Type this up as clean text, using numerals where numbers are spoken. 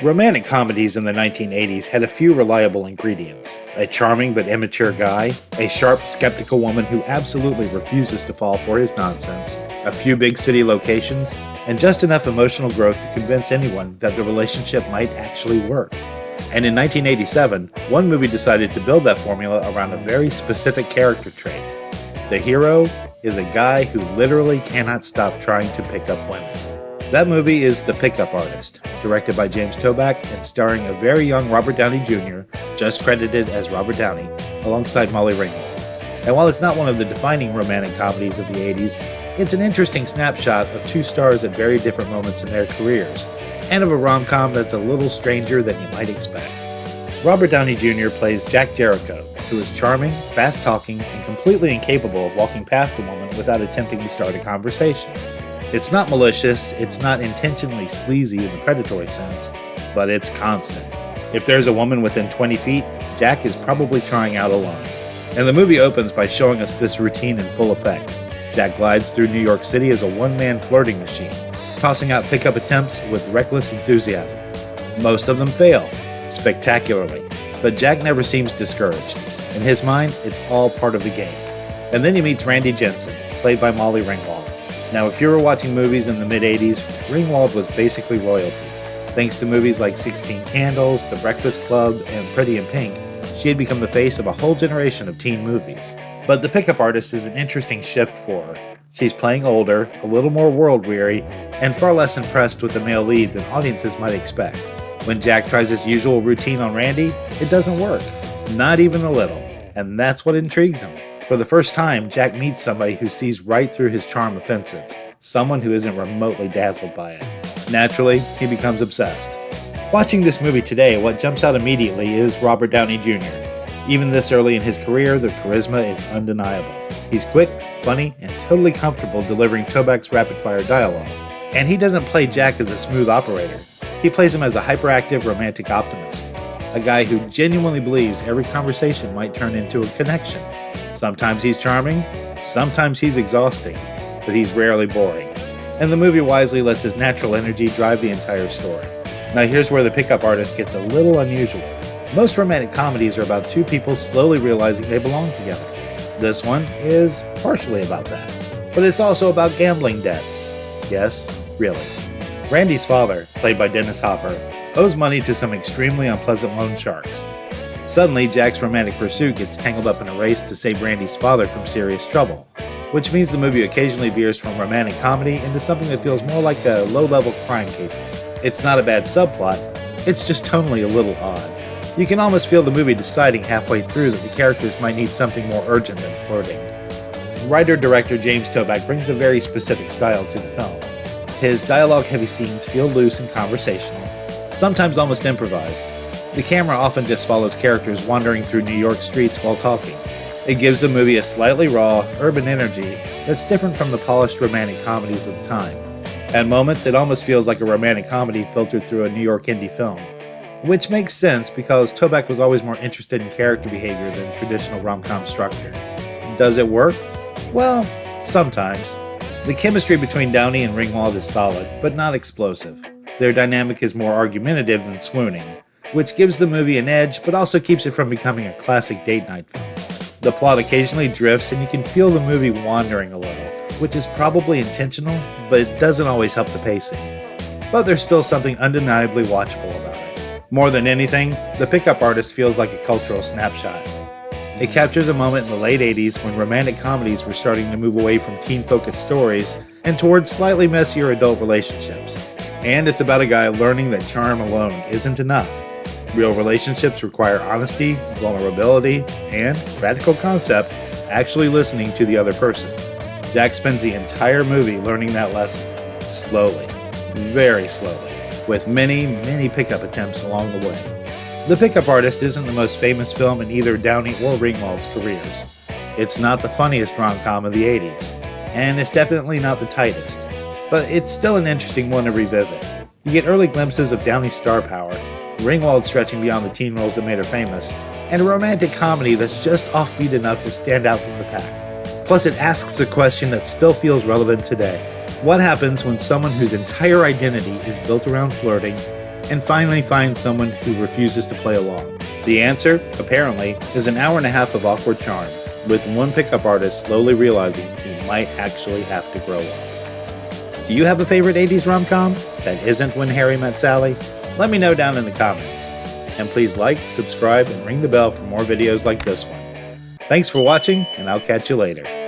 Romantic comedies in the 1980s had a few reliable ingredients: a charming but immature guy, a sharp, skeptical woman who absolutely refuses to fall for his nonsense, a few big city locations, and just enough emotional growth to convince anyone that the relationship might actually work. And in 1987, one movie decided to build that formula around a very specific character trait. The hero is a guy who literally cannot stop trying to pick up women. That movie is The Pickup Artist, directed by James Toback and starring a very young Robert Downey Jr., just credited as Robert Downey, alongside Molly Ringwald. And while it's not one of the defining romantic comedies of the 80s, it's an interesting snapshot of two stars at very different moments in their careers, and of a rom-com that's a little stranger than you might expect. Robert Downey Jr. plays Jack Jericho, who is charming, fast-talking, and completely incapable of walking past a woman without attempting to start a conversation. It's not malicious, it's not intentionally sleazy in the predatory sense, but it's constant. If there's a woman within 20 feet, Jack is probably trying out alone. And the movie opens by showing us this routine in full effect. Jack glides through New York City as a one-man flirting machine, tossing out pickup attempts with reckless enthusiasm. Most of them fail, spectacularly, but Jack never seems discouraged. In his mind, it's all part of the game. And then he meets Randy Jensen, played by Molly Ringwald. Now, if you were watching movies in the mid-80s, Ringwald was basically royalty. Thanks to movies like 16 Candles, The Breakfast Club, and Pretty in Pink, she had become the face of a whole generation of teen movies. But The Pickup Artist is an interesting shift for her. She's playing older, a little more world-weary, and far less impressed with the male lead than audiences might expect. When Jack tries his usual routine on Randy, it doesn't work. Not even a little. And that's what intrigues him. For the first time, Jack meets somebody who sees right through his charm offensive, someone who isn't remotely dazzled by it. Naturally, he becomes obsessed. Watching this movie today, what jumps out immediately is Robert Downey Jr. Even this early in his career, the charisma is undeniable. He's quick, funny, and totally comfortable delivering Toback's rapid-fire dialogue. And he doesn't play Jack as a smooth operator. He plays him as a hyperactive romantic optimist, a guy who genuinely believes every conversation might turn into a connection. Sometimes he's charming, sometimes he's exhausting, but he's rarely boring. And the movie wisely lets his natural energy drive the entire story. Now here's where The Pickup Artist gets a little unusual. Most romantic comedies are about two people slowly realizing they belong together. This one is partially about that. But it's also about gambling debts. Yes, really. Randy's father, played by Dennis Hopper, owes money to some extremely unpleasant loan sharks. Suddenly, Jack's romantic pursuit gets tangled up in a race to save Randy's father from serious trouble, which means the movie occasionally veers from romantic comedy into something that feels more like a low-level crime caper. It's not a bad subplot, it's just tonally a little odd. You can almost feel the movie deciding halfway through that the characters might need something more urgent than flirting. Writer-director James Toback brings a very specific style to the film. His dialogue-heavy scenes feel loose and conversational, sometimes almost improvised. The camera often just follows characters wandering through New York streets while talking. It gives the movie a slightly raw, urban energy that's different from the polished romantic comedies of the time. At moments, it almost feels like a romantic comedy filtered through a New York indie film, which makes sense because Toback was always more interested in character behavior than traditional rom-com structure. Does it work? Well, sometimes. The chemistry between Downey and Ringwald is solid, but not explosive. Their dynamic is more argumentative than swooning, which gives the movie an edge but also keeps it from becoming a classic date night film. The plot occasionally drifts and you can feel the movie wandering a little, which is probably intentional, but it doesn't always help the pacing. But there's still something undeniably watchable about it. More than anything, The Pickup Artist feels like a cultural snapshot. It captures a moment in the late 80s when romantic comedies were starting to move away from teen-focused stories and towards slightly messier adult relationships. And it's about a guy learning that charm alone isn't enough. Real relationships require honesty, vulnerability, and, practical concept, actually listening to the other person. Jack spends the entire movie learning that lesson, slowly, very slowly, with many, many pickup attempts along the way. The Pickup Artist isn't the most famous film in either Downey or Ringwald's careers. It's not the funniest rom-com of the 80s, and it's definitely not the tightest, but it's still an interesting one to revisit. You get early glimpses of Downey's star power, Ringwald stretching beyond the teen roles that made her famous, and a romantic comedy that's just offbeat enough to stand out from the pack. Plus, it asks a question that still feels relevant today. What happens when someone whose entire identity is built around flirting and finally finds someone who refuses to play along? The answer, apparently, is an hour and a half of awkward charm, with one pickup artist slowly realizing he might actually have to grow up. Do you have a favorite 80s rom-com that isn't When Harry Met Sally? Let me know down in the comments. And please like, subscribe, and ring the bell for more videos like this one. Thanks for watching, and I'll catch you later.